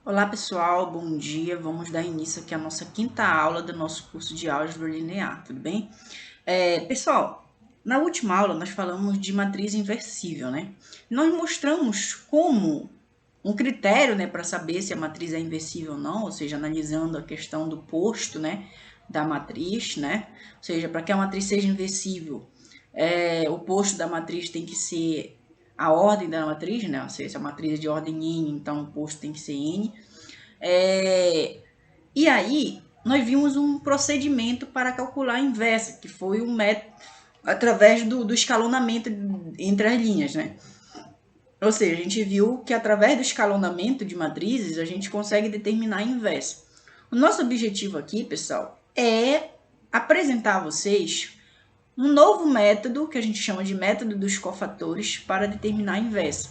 Olá pessoal, bom dia. Vamos dar início aqui à nossa quinta aula do nosso curso de álgebra linear, tudo bem? Pessoal, na última aula nós falamos de matriz inversível, né? Nós mostramos como um critério, né, para saber se a matriz é inversível ou não, ou seja, analisando a questão do posto, né, da matriz, né? Ou seja, para que a matriz seja inversível, o posto da matriz tem que ser a ordem da matriz, né? Ou seja, se a matriz é de ordem n, então o posto tem que ser n. E aí, nós vimos um procedimento para calcular a inversa, que foi um método através do escalonamento entre as linhas, né? Ou seja, a gente viu que através do escalonamento de matrizes, a gente consegue determinar a inversa. O nosso objetivo aqui, pessoal, é apresentar a vocês um novo método, que a gente chama de método dos cofatores, para determinar a inversa,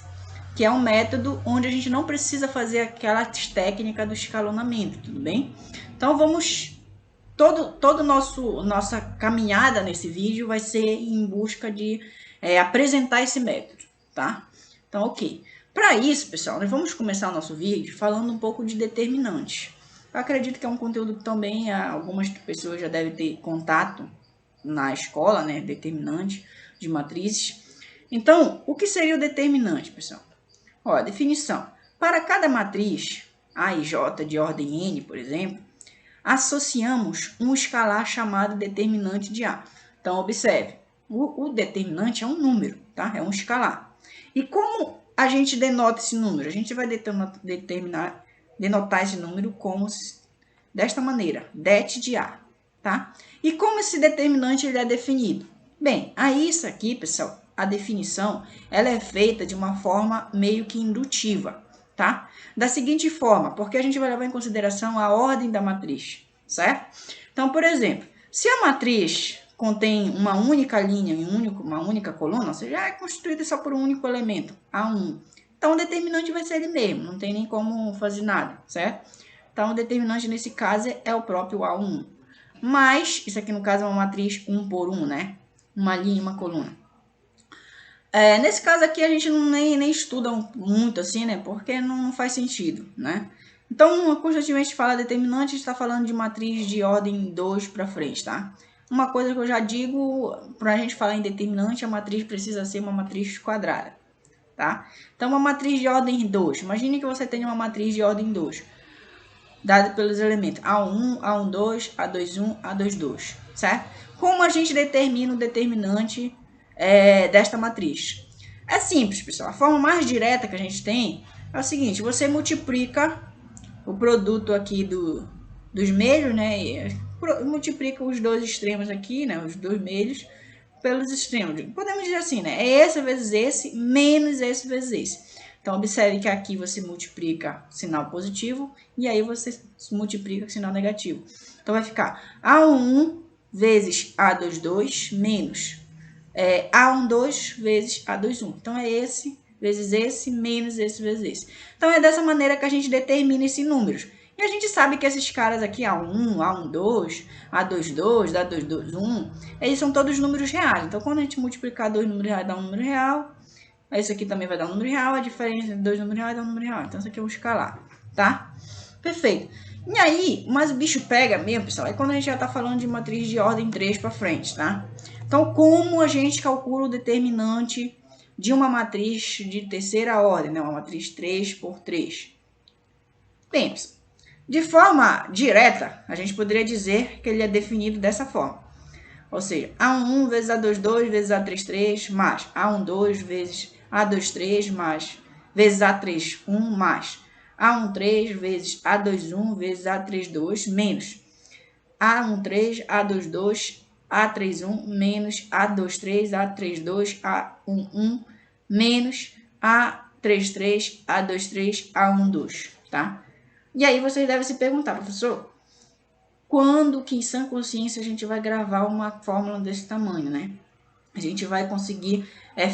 que é um método onde a gente não precisa fazer aquela técnica do escalonamento, tudo bem? Então vamos todo nossa caminhada nesse vídeo vai ser em busca de apresentar esse método, tá? Então, ok. Para isso, pessoal, nós vamos começar o nosso vídeo falando um pouco de determinantes. Eu acredito que é um conteúdo que também algumas pessoas já devem ter contato na escola, né? Determinante de matrizes. Então, o que seria o determinante, pessoal? Ó, a definição. Para cada matriz A e J de ordem n, por exemplo, associamos um escalar chamado determinante de A. Então, observe, o determinante é um número, tá? É um escalar. E como a gente denota esse número? A gente vai denotar esse número como desta maneira, det de A, tá? E como esse determinante ele é definido? Bem, aí isso aqui, pessoal, a definição, ela é feita de uma forma meio que indutiva, tá? Da seguinte forma, porque a gente vai levar em consideração a ordem da matriz, certo? Então, por exemplo, se a matriz contém uma única linha e uma única coluna, ou seja, é constituída só por um único elemento, A1, então o determinante vai ser ele mesmo, não tem nem como fazer nada, certo? Então, o determinante nesse caso é o próprio A1. Mas, isso aqui no caso é uma matriz 1 por 1, né? Uma linha e uma coluna. Nesse caso aqui a gente nem estuda muito assim, né? Porque não faz sentido, né? Então, constantemente fala determinante, a gente está falando de matriz de ordem 2 para frente, tá? Uma coisa que eu já digo, para a gente falar em determinante, a matriz precisa ser uma matriz quadrada, tá? Então, uma matriz de ordem 2. Imagine que você tenha uma matriz de ordem 2 dado pelos elementos A1, A12, A21, A22, certo? Como a gente determina o determinante desta matriz? É simples, pessoal. A forma mais direta que a gente tem é o seguinte: você multiplica o produto aqui dos meios, né? Multiplica os dois extremos aqui, né? Os dois meios pelos extremos. Podemos dizer assim, né? É esse vezes esse menos esse vezes esse. Então, observe que aqui você multiplica sinal positivo e aí você multiplica sinal negativo. Então, vai ficar A1 vezes A22 menos A12 vezes A21. Então, é esse vezes esse menos esse vezes esse. Então, é dessa maneira que a gente determina esses números. E a gente sabe que esses caras aqui, A1, A12, A22, A221, eles são todos números reais. Então, quando a gente multiplicar dois números reais, dá um número real. Isso aqui também vai dar um número real, a diferença entre dois números reais dá um número real. Então, isso aqui é um escalar, tá? Perfeito. E aí, mas o bicho pega mesmo, pessoal, é quando a gente já tá falando de matriz de ordem 3 para frente, tá? Então, como a gente calcula o determinante de uma matriz de terceira ordem, né? Uma matriz 3 por 3? Bem, de forma direta, a gente poderia dizer que ele é definido dessa forma. Ou seja, A1 vezes A22 vezes A33 mais A12 vezes A23 mais vezes A31 mais A13 vezes A21 vezes A32 menos A13, A22, A31 menos A23, A32, A11 menos A33, A23, A12, tá? E aí vocês devem se perguntar, professor, quando que em sã consciência a gente vai gravar uma fórmula desse tamanho, né? A gente vai conseguir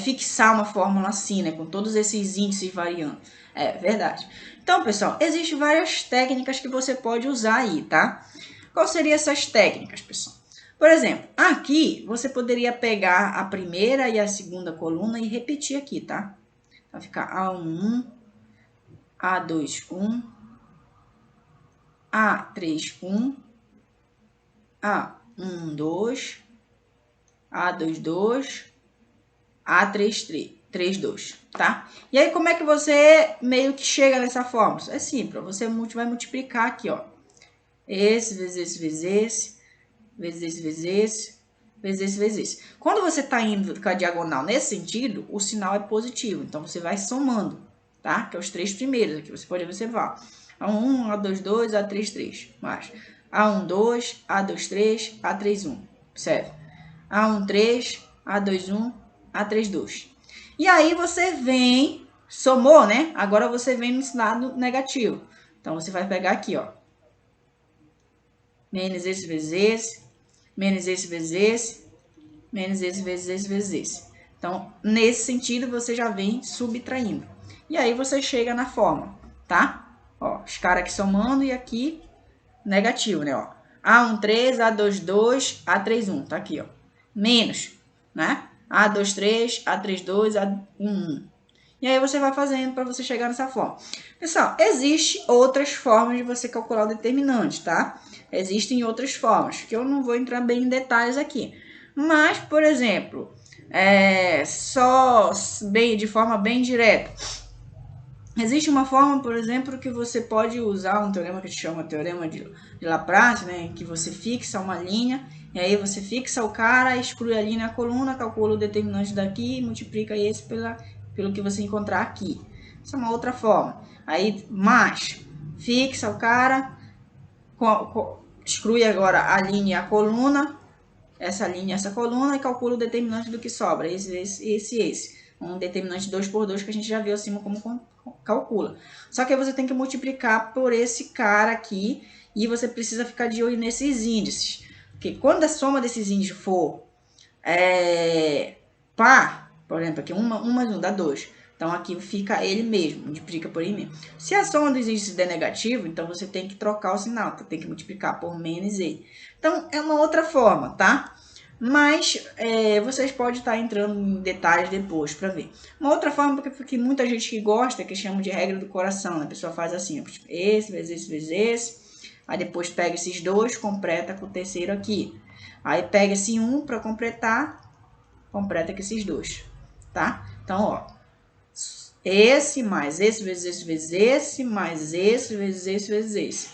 fixar uma fórmula assim, né? Com todos esses índices variando. É verdade. Então, pessoal, existem várias técnicas que você pode usar aí, tá? Quais seriam essas técnicas, pessoal? Por exemplo, aqui você poderia pegar a primeira e a segunda coluna e repetir aqui, tá? Vai ficar A1, A21, A31, A12, A22, A32, tá? E aí, como é que você meio que chega nessa fórmula? É simples, você vai multiplicar aqui, ó. Esse, vezes esse, vezes esse, vezes esse, vezes esse, vezes esse, vezes esse. Quando você está indo com a diagonal nesse sentido, o sinal é positivo. Então, você vai somando, tá? Que é os três primeiros aqui. Você pode observar. A1, A22, A33. Mais. A12, A23, A31. Observe. A13, A21, A32. E aí, você vem, somou, né? Agora, você vem no lado negativo. Então, você vai pegar aqui, ó. Menos esse vezes esse, menos esse vezes esse, menos esse vezes esse vezes esse. Então, nesse sentido, você já vem subtraindo. E aí, você chega na forma, tá? Ó, os caras aqui somando e aqui negativo, né? Ó, A13, A22, A31, tá aqui, ó. Menos, né? A23, A32, A11. E aí você vai fazendo para você chegar nessa forma. Pessoal, existem outras formas de você calcular o determinante, tá? Existem outras formas, que eu não vou entrar bem em detalhes aqui. Mas, por exemplo, de forma bem direta. Existe uma forma, por exemplo, que você pode usar um teorema que se chama teorema de Laplace, né? Em que você fixa uma linha, e aí você fixa o cara, exclui a linha e a coluna, calcula o determinante daqui e multiplica esse pelo que você encontrar aqui. Essa é uma outra forma. Aí, mais, fixa o cara, exclui agora a linha e a coluna, essa linha e essa coluna, e calcula o determinante do que sobra, esse. Um determinante 2 por 2 que a gente já viu acima como calcula. Só que aí você tem que multiplicar por esse cara aqui, e você precisa ficar de olho nesses índices. Porque quando a soma desses índices for par, por exemplo, aqui 1 mais 1 dá 2. Então, aqui fica ele mesmo, multiplica por ele mesmo. Se a soma dos índices der negativo, então você tem que trocar o sinal, então tem que multiplicar por menos ele. Então, é uma outra forma, tá? Mas vocês podem estar entrando em detalhes depois para ver. Uma outra forma que muita gente que gosta, que chama de regra do coração, né? A pessoa faz assim, esse, vezes esse, vezes esse. Aí depois pega esses dois, completa com o terceiro aqui. Aí pega esse 1 para completar, completa com esses dois, tá? Então, ó, esse mais esse vezes esse vezes esse, mais esse vezes esse vezes esse.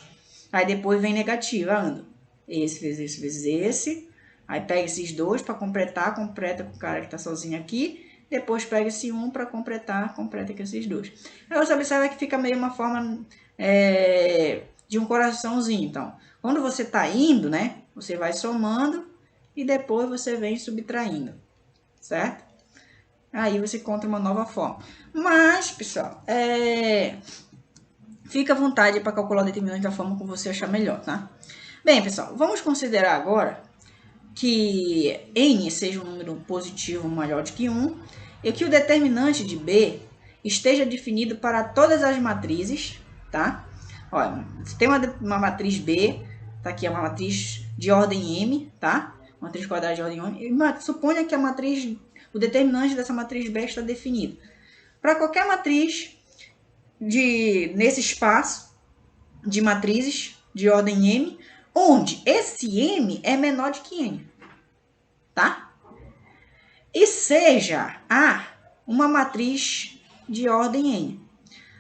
Aí depois vem negativa, anda. Esse vezes esse vezes esse. Aí pega esses dois para completar, completa com o cara que está sozinho aqui. Depois pega esse 1 para completar, completa com esses dois. Aí você observa que fica meio uma forma de um coraçãozinho. Então, quando você está indo, né? Você vai somando e depois você vem subtraindo, certo? Aí você encontra uma nova forma. Mas, pessoal, fica à vontade para calcular o determinante da forma como você achar melhor, tá? Bem, pessoal, vamos considerar agora que n seja um número positivo maior do que 1 e que o determinante de B esteja definido para todas as matrizes, tá? Olha, você tem uma matriz B, tá aqui é uma matriz de ordem M, tá? Matriz quadrada de ordem M. Suponha que o determinante dessa matriz B está definido. Para qualquer matriz nesse espaço de matrizes de ordem M, onde esse M é menor de que N, tá? E seja A uma matriz de ordem N.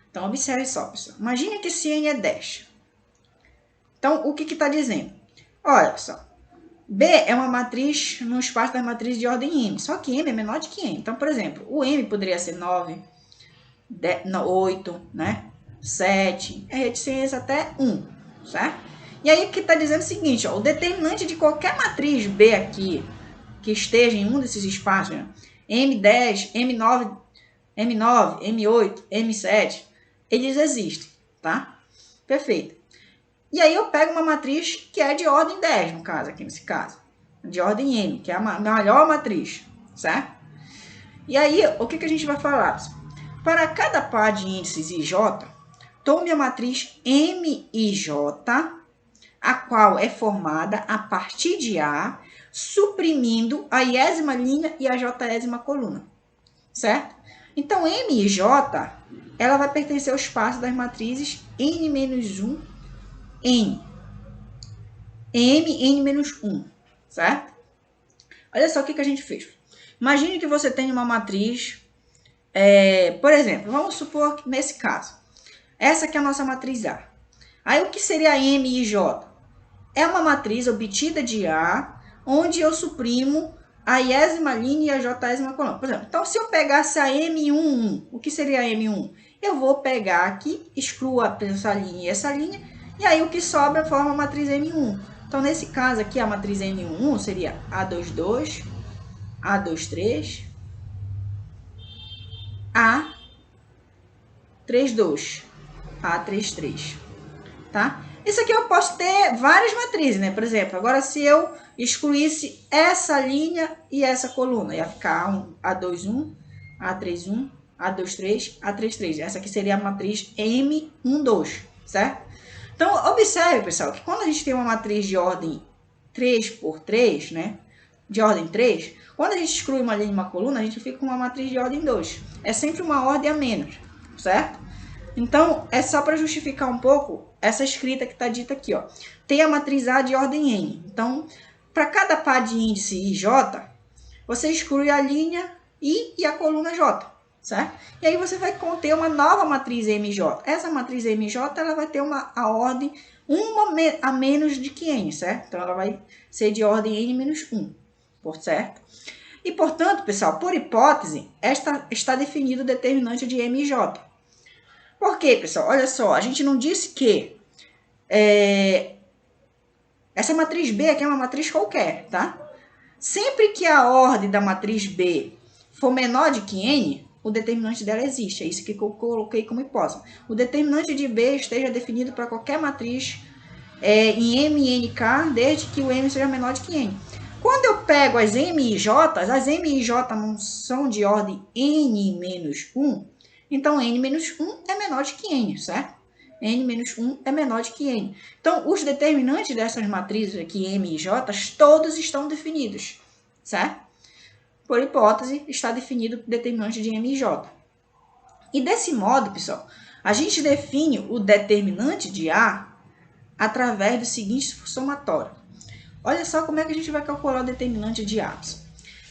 Então, observe só, pessoal. Imagine que esse N é 10. Então, o que está dizendo? Olha só. B é uma matriz no espaço das matrizes de ordem M. Só que M é menor de que N. Então, por exemplo, o M poderia ser 9, 8, né? 7, reticência até 1, certo? E aí, o que está dizendo é o seguinte, ó, o determinante de qualquer matriz B aqui, que esteja em um desses espaços, né? M10, M9, M8, M7, eles existem, tá? Perfeito. E aí eu pego uma matriz que é de ordem 10, no caso, aqui nesse caso. De ordem M, que é a maior matriz, certo? E aí, o que a gente vai falar? Para cada par de índices IJ, tome a matriz MIJ, a qual é formada a partir de A, suprimindo a iésima linha e a jésima coluna, certo? Então, MIJ, ela vai pertencer ao espaço das matrizes N-1 N. M, N menos 1, certo? Olha só o que a gente fez. Imagine que você tem uma matriz, por exemplo, vamos supor que nesse caso, essa aqui é a nossa matriz A. Aí o que seria M e J? É uma matriz obtida de A, onde eu suprimo a iésima linha e a jésima coluna. Por exemplo, então se eu pegasse a M11, o que seria a M1? Eu vou pegar aqui, excluo essa linha e essa linha, e aí o que sobra forma a matriz M1. Então, nesse caso aqui, a matriz M11 seria A22, A23, A32, A33, tá? Isso aqui eu posso ter várias matrizes, né? Por exemplo, agora se eu excluísse essa linha e essa coluna, ia ficar A21, A31, A23, A33. Essa aqui seria a matriz M12, certo? Então, observe, pessoal, que quando a gente tem uma matriz de ordem 3 por 3, né? De ordem 3, quando a gente exclui uma linha e uma coluna, a gente fica com uma matriz de ordem 2. É sempre uma ordem a menos, certo? Então, é só para justificar um pouco essa escrita que está dita aqui, ó. Tem a matriz A de ordem N. Então, para cada par de índice IJ, você exclui a linha I e a coluna J, certo? E aí você vai conter uma nova matriz MJ. Essa matriz MJ ela vai ter a ordem 1 a menos de que N, certo? Então, ela vai ser de ordem N menos 1, certo? E, portanto, pessoal, por hipótese, está definido o determinante de MJ. Por quê, pessoal? Olha só, a gente não disse que essa matriz B aqui é uma matriz qualquer, tá? Sempre que a ordem da matriz B for menor de que N, o determinante dela existe. É isso que eu coloquei como hipótese. O determinante de B esteja definido para qualquer matriz em M e NK, desde que o M seja menor de que N. Quando eu pego as M e J, as M e J não são de ordem N menos 1, então N menos 1 é menor de que N, certo? N menos 1 é menor de que N. Então, os determinantes dessas matrizes aqui, M e J, todos estão definidos, certo? Por hipótese, está definido o determinante de M e J. E desse modo, pessoal, a gente define o determinante de A através do seguinte somatório. Olha só como é que a gente vai calcular o determinante de A.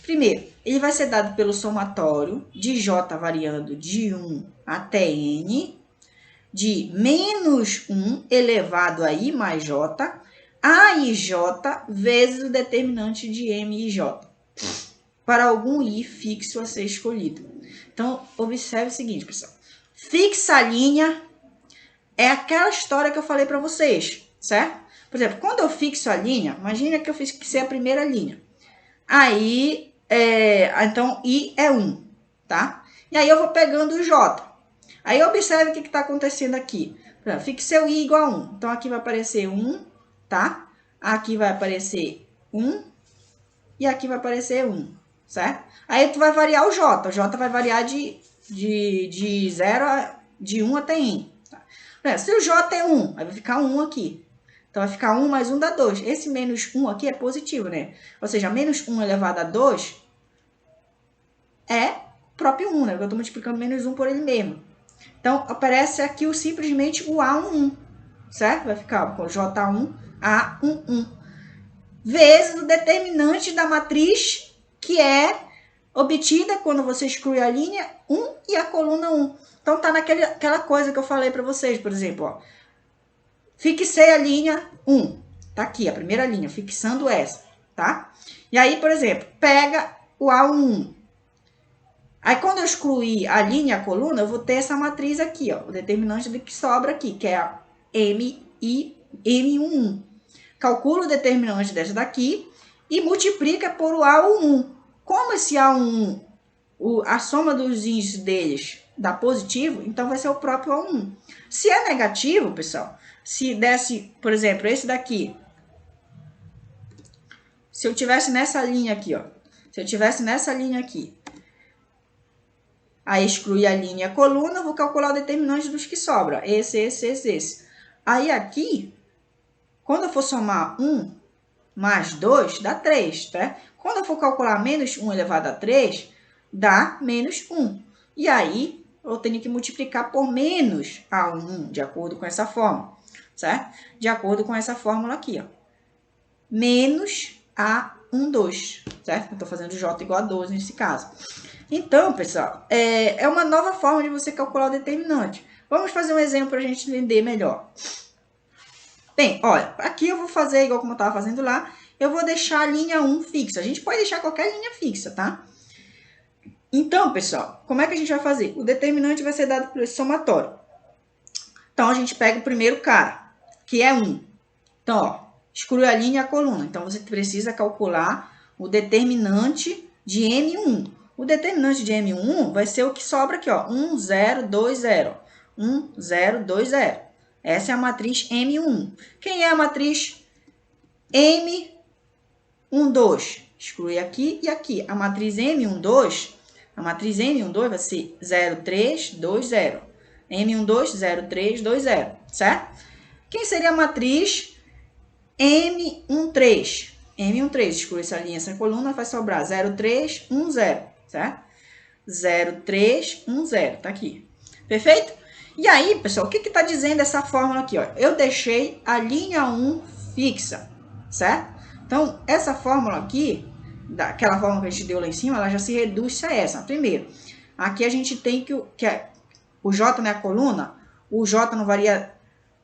Primeiro, ele vai ser dado pelo somatório de J variando de 1 até N, de menos 1 elevado a I mais J, A e J vezes o determinante de M e J, para algum I fixo a ser escolhido. Então, observe o seguinte, pessoal. Fixa a linha é aquela história que eu falei para vocês, certo? Por exemplo, quando eu fixo a linha, imagina que eu fixei a primeira linha. Aí, então, I é 1, tá? E aí eu vou pegando o J. Aí observe o que está acontecendo aqui. Fixei o I igual a 1. Então, aqui vai aparecer 1, tá? Aqui vai aparecer 1 e aqui vai aparecer 1, certo? Aí tu vai variar o J. O J vai variar de 1 até N. Tá? Se o J é 1, aí vai ficar 1 aqui. Então, vai ficar 1 mais 1 dá 2. Esse menos 1 aqui é positivo, né? Ou seja, menos 1 elevado a 2 é próprio 1, né? Porque eu estou multiplicando menos 1 por ele mesmo. Então, aparece aqui simplesmente o A11, certo? Vai ficar com J1, A11, vezes o determinante da matriz, que é obtida quando você exclui a linha 1 e a coluna 1. Então, tá naquela coisa que eu falei para vocês, por exemplo, ó. Fixei a linha 1. Tá aqui, a primeira linha, fixando essa, tá? E aí, por exemplo, pega o A11. Aí, quando eu excluir a linha e a coluna, eu vou ter essa matriz aqui, ó. O determinante do que sobra aqui, que é a M11. Calcula o determinante dessa daqui e multiplica por o A11. Como esse A11, a soma dos índices deles dá positivo, então vai ser o próprio A11. Se é negativo, pessoal, se desse, por exemplo, esse daqui, se eu tivesse nessa linha aqui, ó, se eu tivesse nessa linha aqui, aí excluir a linha e a coluna, eu vou calcular o determinante dos que sobra, esse. Aí aqui, quando eu for somar 1 mais 2, dá 3, tá? Quando eu for calcular menos 1 elevado a 3, dá menos 1. E aí, eu tenho que multiplicar por menos A1, de acordo com essa forma. certo? De acordo com essa fórmula aqui, ó. Menos A12, certo? Eu estou fazendo J igual a 12 nesse caso. Então, pessoal, é uma nova forma de você calcular o determinante. Vamos fazer um exemplo para a gente entender melhor. Bem, olha, aqui eu vou fazer igual como eu estava fazendo lá. Eu vou deixar a linha 1 fixa. A gente pode deixar qualquer linha fixa, tá? Então, pessoal, como é que a gente vai fazer? O determinante vai ser dado por esse somatório. Então, a gente pega o primeiro cara, que é 1. Então, ó, exclui a linha e a coluna. Então, você precisa calcular o determinante de M1. O determinante de M1 vai ser o que sobra aqui, ó, 1, 0, 2, 0. 1, 0, 2, 0. Essa é a matriz M1. Quem é a matriz M12? Exclui aqui e aqui. A matriz M12, vai ser 0, 3, 2, 0. M12, 0, 3, 2, 0, certo? Quem seria a matriz M13? M13, exclui essa linha, essa coluna, vai sobrar 0, 3, 1, 0, certo? 0, 3, 1, 0, tá aqui. Perfeito? E aí, pessoal, o que está dizendo essa fórmula aqui? Ó? Eu deixei a linha 1 fixa, certo? Então, essa fórmula aqui, daquela fórmula que a gente deu lá em cima, ela já se reduz a essa. Primeiro, aqui a gente tem que o J, né, a coluna, o J não varia,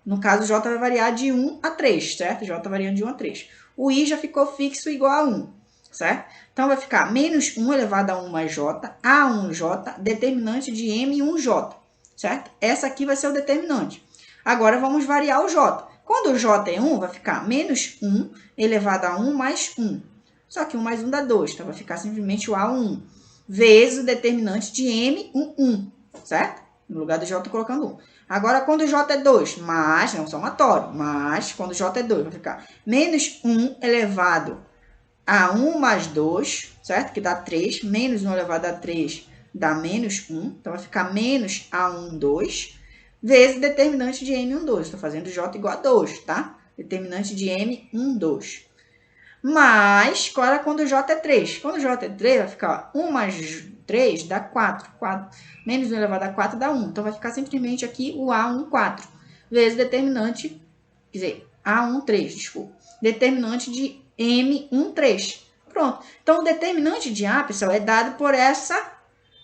no caso, o J vai variar de 1 a 3, certo? J variando de 1 a 3. O I já ficou fixo igual a 1, certo? Então, vai ficar menos 1 elevado a 1 mais J, A1J, determinante de M1J, certo? Essa aqui vai ser o determinante. Agora, vamos variar o J. Quando o J é 1, vai ficar menos 1 elevado a 1 mais 1. Só que 1 mais 1 dá 2, então vai ficar simplesmente o A1, vezes o determinante de M11, certo? No lugar do J, estou colocando 1. Agora, quando o J é 2, mais, é um somatório, mas quando o J é 2, vai ficar menos 1 elevado a 1 mais 2, certo? Que dá 3, menos 1 elevado a 3 dá menos 1, então vai ficar menos A12, vezes o determinante de M12. Estou fazendo J igual a 2, tá? Determinante de M12. Mas, agora quando o J é 3? Quando o J é 3, vai ficar 1 mais 3 dá 4. Menos 1 elevado a 4 dá 1. Então, vai ficar simplesmente aqui o A14, vezes o determinante, quer dizer, A13, desculpa. Determinante de M13. Pronto. Então, o determinante de A, pessoal, é dado por essa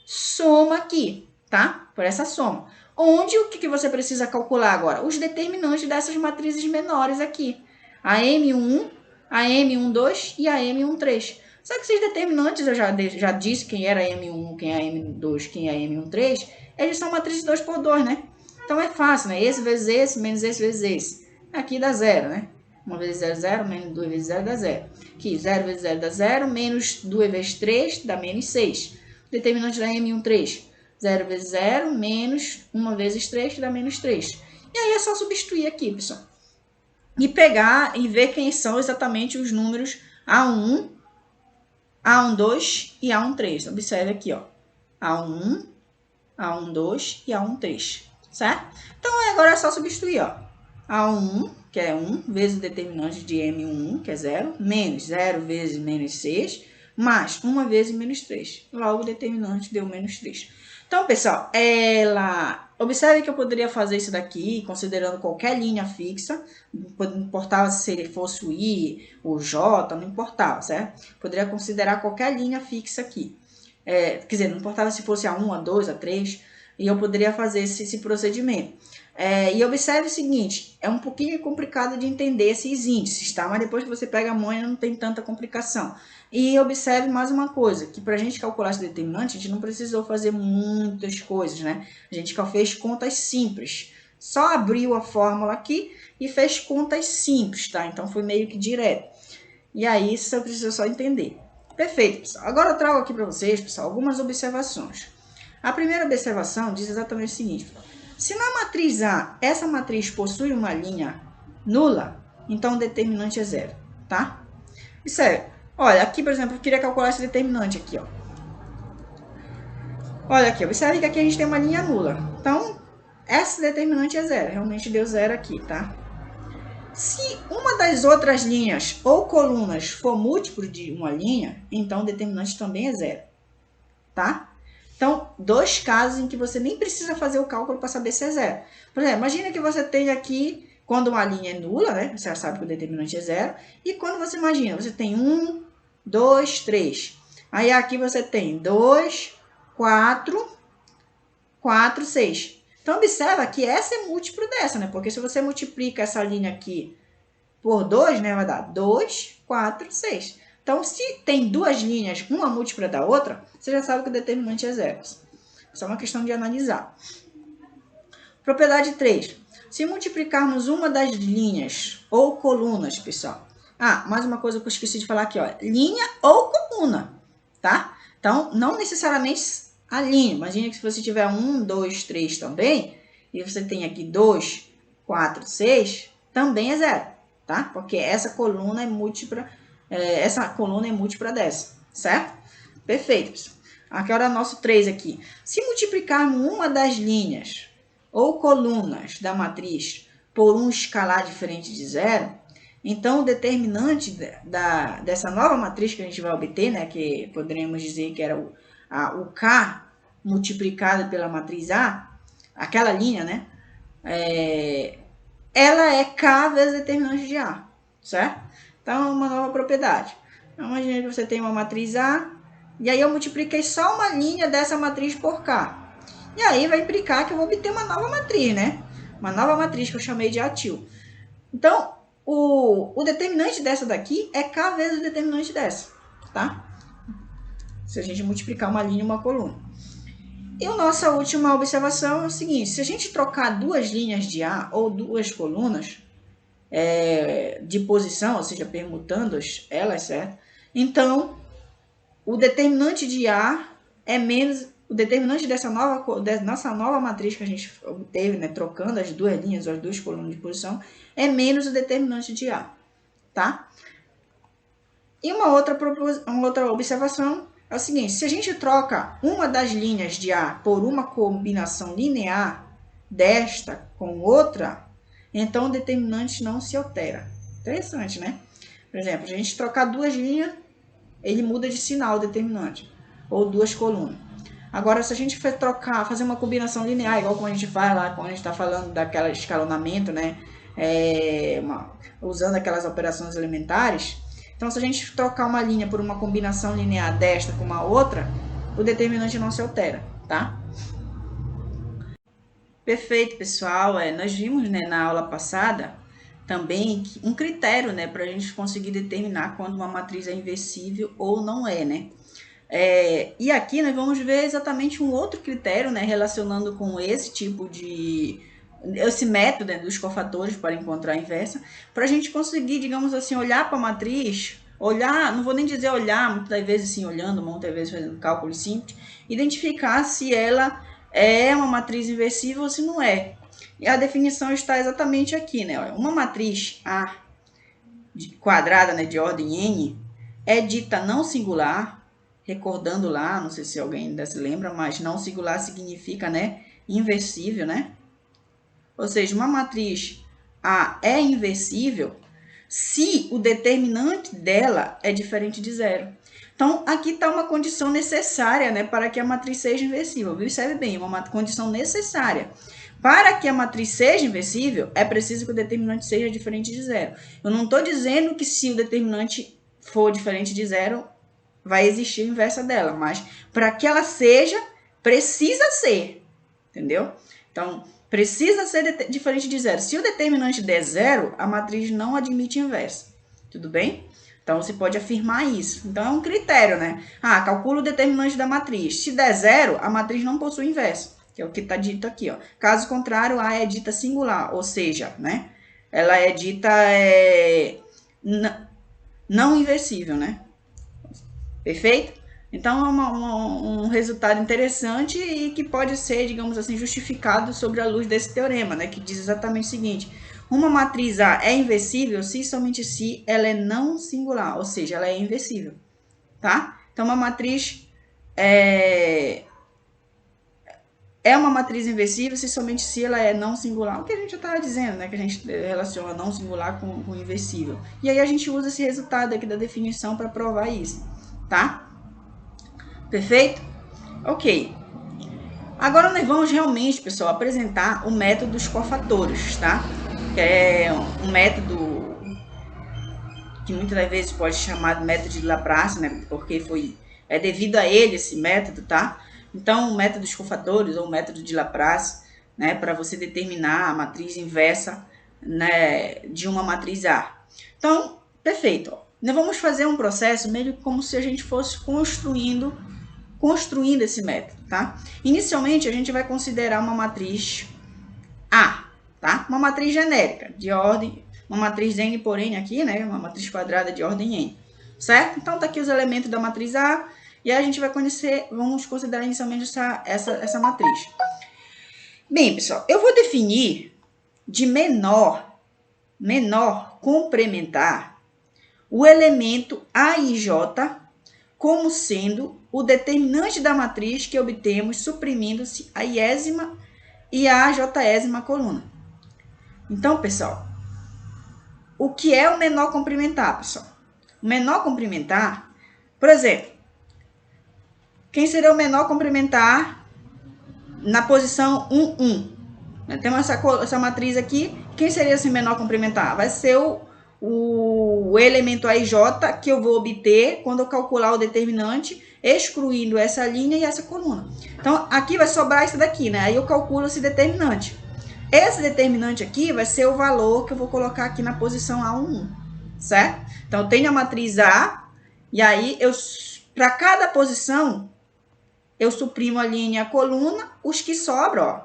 soma aqui, tá? Por essa soma. Onde o que você precisa calcular agora? Os determinantes dessas matrizes menores aqui. A M1, a M12 e a M13. Só que esses determinantes, eu já disse quem era M1, quem é M2, quem é M13, eles são matrizes 2 por 2, né? Então é fácil, né? Esse vezes esse, menos esse vezes esse. Aqui dá 0, né? 1 vezes 0, 0, menos 2 vezes 0 dá 0. Aqui, 0 vezes 0 dá 0, menos 2 vezes 3 dá menos 6. Determinante da M13, 0 vezes 0, menos 1 vezes 3, que dá menos 3. E aí é só substituir aqui, pessoal. E pegar e ver quem são exatamente os números A1, A12 e A13. Observe aqui, ó. A1, A12 e A13, certo? Então, agora é só substituir, ó. A1, que é 1, vezes o determinante de M1, que é 0, menos 0 vezes menos 6, mais 1 vezes menos 3. Logo, o determinante deu menos 3. Então, pessoal, observe que eu poderia fazer isso daqui, considerando qualquer linha fixa. Não importava se ele fosse o I, o J, não importava, certo? Poderia considerar qualquer linha fixa aqui. Quer dizer, não importava se fosse a 1, a 2, a 3, e eu poderia fazer esse procedimento. E observe o seguinte, é um pouquinho complicado de entender esses índices, tá? Mas depois que você pega a manha, não tem tanta complicação. E observe mais uma coisa, que para a gente calcular esse determinante, a gente não precisou fazer muitas coisas, né? A gente fez contas simples. Só abriu a fórmula aqui e fez contas simples, tá? Então, foi meio que direto. E aí, isso você precisa só entender. Perfeito, pessoal. Agora eu trago aqui para vocês, pessoal, algumas observações. A primeira observação diz exatamente o seguinte: se na matriz A, essa matriz possui uma linha nula, então o determinante é 0, tá? Isso é, olha, aqui, por exemplo, eu queria calcular esse determinante aqui, ó. Olha aqui, observe que aqui a gente tem uma linha nula. Então, esse determinante é 0, realmente deu 0 aqui, tá? Se uma das outras linhas ou colunas for múltiplo de uma linha, então o determinante também é 0, tá? Então, dois casos em que você nem precisa fazer o cálculo para saber se é 0. Por exemplo, imagina que você tem aqui Quando uma linha é nula, né? Você já sabe que o determinante é zero. E quando você imagina, você tem 1, 2, 3. Aí aqui você tem 2, 4, 4, 6. Então, observa que essa é múltiplo dessa, né? Porque se você multiplica essa linha aqui por 2, né? Vai dar 2, 4, 6. Então, se tem duas linhas, uma múltipla da outra, você já sabe que o determinante é zero. Só uma questão de analisar. Propriedade 3. Se multiplicarmos uma das linhas ou colunas, pessoal. Ah, mais uma coisa que eu esqueci de falar aqui, ó. Linha ou coluna, tá? Então, não necessariamente a linha. Imagina que se você tiver 1, 2, 3 também, e você tem aqui 2, 4, 6, também é zero, tá? Porque essa coluna é múltipla, dessa, certo? Perfeito, pessoal. Aqui era o nosso 3 aqui. Se multiplicarmos uma das linhas ou colunas da matriz por um escalar diferente de zero, então o determinante dessa nova matriz que a gente vai obter, né, que poderíamos dizer que era o K multiplicado pela matriz A, aquela linha, né, ela é K vezes determinante de A, certo? Então, é uma nova propriedade. Então, imagina que você tem uma matriz A, e aí eu multipliquei só uma linha dessa matriz por K. E aí vai implicar que eu vou obter uma nova matriz, né? Uma nova matriz que eu chamei de ATIL. Então, o determinante dessa daqui é K vezes o determinante dessa, tá? Se a gente multiplicar uma linha e uma coluna. E a nossa última observação é o seguinte: se a gente trocar duas linhas de A ou duas colunas de posição, ou seja, permutando elas, certo? Então, o determinante de A é menos... O determinante dessa nossa nova matriz que a gente obteve, né, trocando as duas linhas, as duas colunas de posição, é menos o determinante de A, tá? E uma outra observação é o seguinte: se a gente troca uma das linhas de A por uma combinação linear desta com outra, então o determinante não se altera. Interessante, né? Por exemplo, se a gente trocar duas linhas, ele muda de sinal o determinante, ou duas colunas. Agora, se a gente for fazer uma combinação linear, igual como a gente faz lá, quando a gente está falando daquela escalonamento, né? Usando aquelas operações elementares. Então, se a gente trocar uma linha por uma combinação linear desta com uma outra, o determinante não se altera, tá? Perfeito, pessoal. Nós vimos, né, na aula passada também um critério, né, para a gente conseguir determinar quando uma matriz é inversível ou não é, né? E aqui nós vamos ver exatamente um outro critério, né, relacionando com esse método, né, dos cofatores para encontrar a inversa, para a gente conseguir, digamos assim, olhar para a matriz, não vou nem dizer olhar, muitas vezes sim, olhando, muitas vezes fazendo cálculo simples, identificar se ela é uma matriz inversível ou se não é. E a definição está exatamente aqui, né? Uma matriz A quadrada, né, de ordem n é dita não singular. Recordando lá, não sei se alguém ainda se lembra, mas não singular significa, né, inversível, né? Ou seja, uma matriz A é inversível se o determinante dela é diferente de zero. Então, aqui está uma condição necessária, né, para que a matriz seja inversível. Observe bem, uma condição necessária. Para que a matriz seja inversível, é preciso que o determinante seja diferente de zero. Eu não estou dizendo que se o determinante for diferente de zero, vai existir a inversa dela, mas para que ela seja, precisa ser, entendeu? Então, precisa ser diferente de zero. Se o determinante der zero, a matriz não admite inversa, tudo bem? Então, você pode afirmar isso. Então, é um critério, né? Calcula o determinante da matriz. Se der zero, a matriz não possui inversa, que é o que está dito aqui, ó. Caso contrário, A é dita singular, ou seja, né? Ela é dita não inversível, né? Perfeito? Então, é um resultado interessante e que pode ser, digamos assim, justificado sobre a luz desse teorema, né? Que diz exatamente o seguinte: uma matriz A é inversível se e somente se ela é não singular, ou seja, ela é inversível, tá? Então, uma matriz é uma matriz inversível se somente se ela é não singular. O que a gente já estava dizendo, né? Que a gente relaciona não singular com inversível. E aí a gente usa esse resultado aqui da definição para provar isso, tá? Perfeito? Ok. Agora nós vamos realmente, pessoal, apresentar o método dos cofatores, tá? que é um método que muitas das vezes pode ser chamado método de Laplace, né? Porque é devido a ele esse método, tá? Então, o método dos cofatores ou o método de Laplace, né, para você determinar a matriz inversa, né, de uma matriz A. Então, perfeito. Ó. Nós vamos fazer um processo meio como se a gente fosse construindo esse método, tá? Inicialmente, a gente vai considerar uma matriz A, tá? Uma matriz genérica, de ordem, uma matriz N por N aqui, né? Uma matriz quadrada de ordem N, certo? Então, tá aqui os elementos da matriz A, e aí a gente vai vamos considerar inicialmente essa matriz. Bem, pessoal, eu vou definir de menor complementar o elemento A e J como sendo o determinante da matriz que obtemos suprimindo-se a iésima e a jésima coluna. Então, pessoal, o que é o menor complementar, pessoal? O menor complementar, por exemplo, quem seria o menor complementar na posição 1, 1? Temos essa matriz aqui. Quem seria esse menor complementar? Vai ser o elemento AIJ que eu vou obter quando eu calcular o determinante, excluindo essa linha e essa coluna. Então, aqui vai sobrar isso daqui, né? Aí eu calculo esse determinante. Esse determinante aqui vai ser o valor que eu vou colocar aqui na posição A11, certo? Então, eu tenho a matriz A, e aí, para cada posição, eu suprimo a linha e a coluna, os que sobram, ó,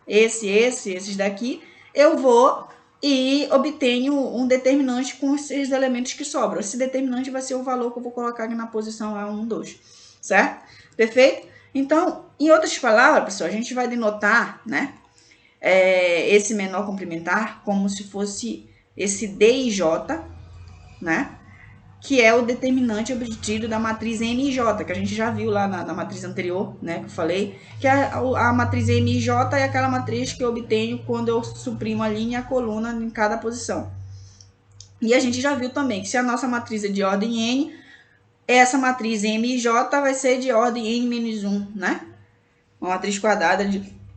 esses daqui, eu vou e obtenho um determinante com esses elementos que sobram. Esse determinante vai ser o valor que eu vou colocar aqui na posição A1, 2, certo? Perfeito? Então, em outras palavras, pessoal, a gente vai denotar, né, esse menor complementar como se fosse esse D e J, né, que é o determinante obtido da matriz MJ, que a gente já viu lá na matriz anterior, né, que eu falei, que a matriz MJ é aquela matriz que eu obtenho quando eu suprimo a linha e a coluna em cada posição. E a gente já viu também que se a nossa matriz é de ordem N, essa matriz MJ vai ser de ordem N-1, né? Uma matriz quadrada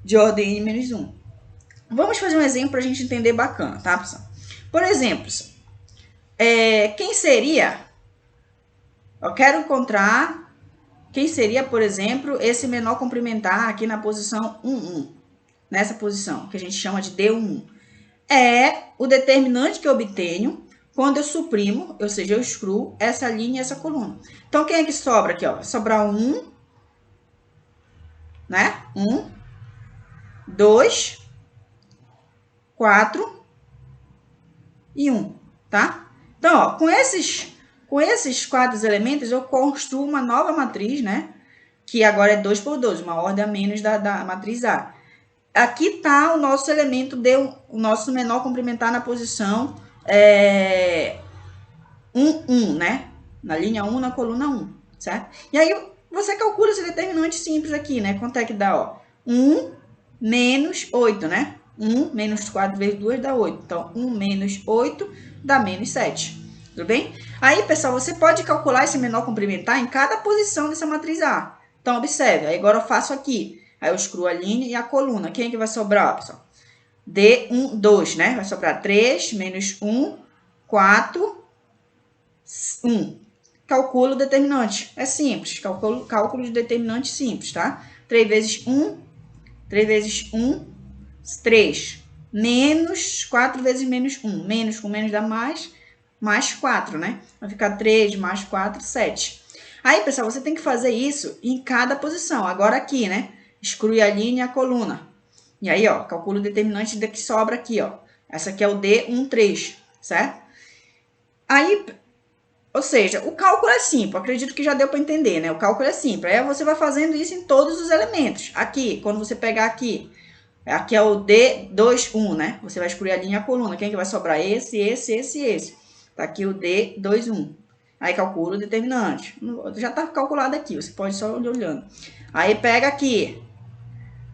de ordem N-1. Vamos fazer um exemplo para a gente entender bacana, tá, pessoal? Por exemplo, quem seria... Eu quero encontrar quem seria, por exemplo, esse menor complementar aqui na posição 1, 1. Nessa posição, que a gente chama de D11. É o determinante que eu obtenho quando eu suprimo, ou seja, eu excluo essa linha e essa coluna. Então, quem é que sobra aqui? Ó? Vai sobrar 1, né? 1, 2, 4 e 1, tá? Então, ó, com esses 4 elementos, eu construo uma nova matriz, né? Que agora é 2 por 2, uma ordem a menos da matriz A. Aqui está o nosso elemento, o nosso menor complementar na posição 1, 1, né? Na linha 1, na coluna 1, certo? E aí, você calcula esse determinante simples aqui, né? Quanto é que dá, ó? 1 menos 8, né? 1 menos 4 vezes 2 dá 8. Então, 1 menos 8 dá menos 7. Tudo bem? Aí, pessoal, você pode calcular esse menor complementar em cada posição dessa matriz A. Então, observe. Aí, agora eu faço aqui. Aí, eu excluo a linha e a coluna. Quem é que vai sobrar, pessoal? D1, 2, né? Vai sobrar 3 menos 1, 4, 1. Calculo o determinante. É simples. Cálculo de determinante simples, tá? 3 vezes 1, 3 vezes 1, 3. Menos 4 vezes menos 1. Menos com menos dá mais 4, né? Vai ficar 3 mais 4, 7. Aí, pessoal, você tem que fazer isso em cada posição. Agora aqui, né? Exclui a linha e a coluna. E aí, ó, calcula o determinante que sobra aqui, ó. Essa aqui é o D13, certo? Aí, ou seja, o cálculo é simples. Acredito que já deu para entender, né? O cálculo é simples. Aí você vai fazendo isso em todos os elementos. Aqui, quando você pegar aqui é o D21, né? Você vai excluir a linha e a coluna. Quem que vai sobrar? Esse. Tá aqui o D21. Aí calcula o determinante. Já tá calculado aqui, você pode só ir olhando. Aí pega aqui,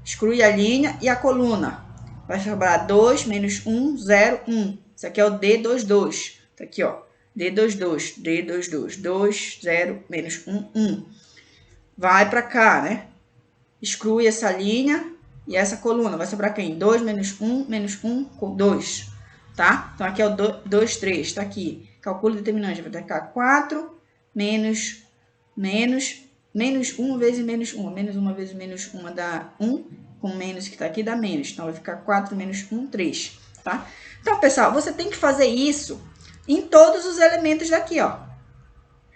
exclui a linha e a coluna. Vai sobrar 2 menos 1, 0, 1. Isso aqui é o D22. Tá aqui, ó. D22. 2, 0, menos 1, 1. Vai pra cá, né? Exclui essa linha e essa coluna. Vai sobrar quem? 2 menos 1, 2. tá? Então, aqui é o 2, 3, tá aqui. Calcula o determinante, vai ficar 4 menos 1 vezes menos 1. Menos 1 vezes menos 1 dá 1, com menos que está aqui dá menos. Então, vai ficar 4 menos 1, 3, tá? Então, pessoal, você tem que fazer isso em todos os elementos daqui, ó.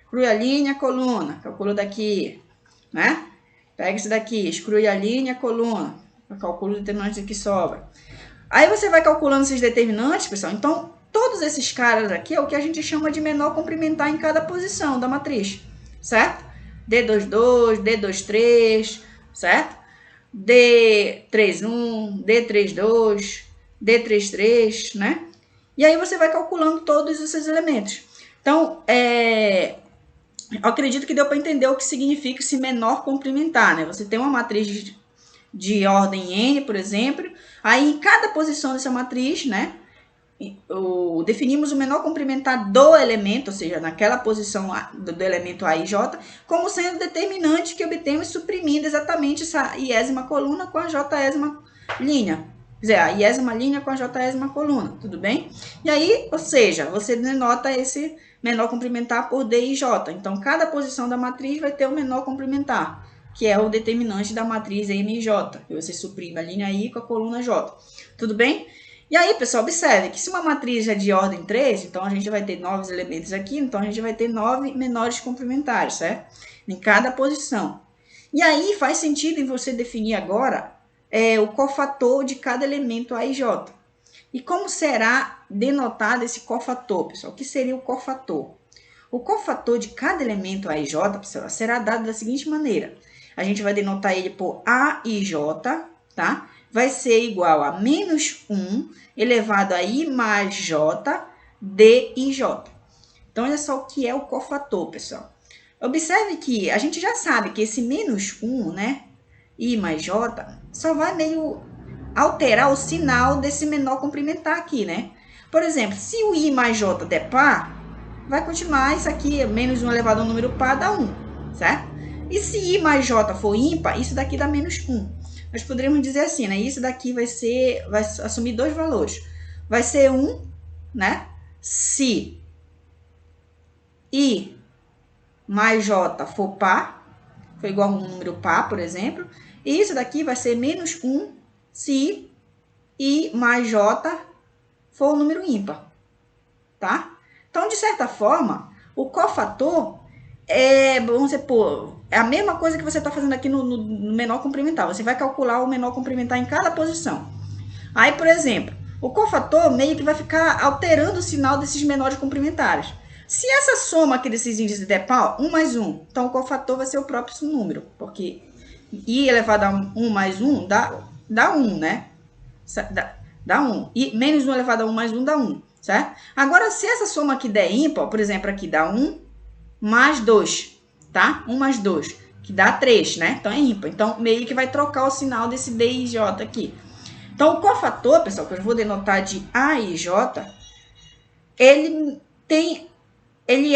Exclui a linha, coluna, calcula daqui, né? Pega esse daqui, exclui a linha, coluna, calcula o determinante que sobra. Aí você vai calculando esses determinantes, pessoal. Então, todos esses caras aqui é o que a gente chama de menor complementar em cada posição da matriz, certo? D22, D23, certo? D31, D32, D33, né? E aí você vai calculando todos esses elementos. Então, eu acredito que deu para entender o que significa esse menor complementar, né? Você tem uma matriz de ordem N, por exemplo, aí em cada posição dessa matriz, né, definimos o menor complementar do elemento, ou seja, naquela posição do elemento A e J, como sendo determinante que obtemos suprimindo exatamente essa iésima coluna com a jésima linha. Quer dizer, a iésima linha com a jésima coluna, tudo bem? E aí, ou seja, você denota esse menor complementar por D e J. Então, cada posição da matriz vai ter um menor complementar, que é o determinante da matriz M e J. E você suprime a linha I com a coluna J. Tudo bem? E aí, pessoal, observe que se uma matriz é de ordem 3, então a gente vai ter 9 elementos aqui, então a gente vai ter 9 menores complementares, certo? Em cada posição. E aí faz sentido em você definir agora o cofator de cada elemento A e J. E como será denotado esse cofator, pessoal? O que seria o cofator? O cofator de cada elemento A e J, pessoal, será dado da seguinte maneira. A gente vai denotar ele por A e J, tá? Vai ser igual a menos 1 elevado a I mais J, D e J. Então, olha só o que é o cofator, pessoal. Observe que a gente já sabe que esse menos 1, né, I mais J, só vai meio alterar o sinal desse menor complementar aqui, né? Por exemplo, se o I mais J der par, vai continuar isso aqui, menos 1 elevado a um número par dá 1, certo? E se I mais J for ímpar, isso daqui dá menos 1. Nós poderíamos dizer assim, né? Isso daqui vai assumir dois valores. Vai ser 1, né? Se I mais J for par, for igual a um número par, por exemplo. E isso daqui vai ser menos 1 se I mais J for um número ímpar, tá? Então, de certa forma, o cofator vamos supor, é a mesma coisa que você está fazendo aqui no menor complementar. Você vai calcular o menor complementar em cada posição. Aí, por exemplo, o cofator meio que vai ficar alterando o sinal desses menores complementares. Se essa soma aqui desses índices der par, 1 mais 1, então o cofator vai ser o próprio número, porque I elevado a 1 mais 1 dá 1, né? Dá 1. E menos 1 elevado a 1 mais 1 dá 1, certo? Agora, se essa soma aqui der ímpar, por exemplo, aqui dá 1 mais 2, tá? 1 mais 2, que dá 3, né? Então, é ímpar. Então, meio que vai trocar o sinal desse D e J aqui. Então, o cofator, pessoal, que eu vou denotar de A e J, ele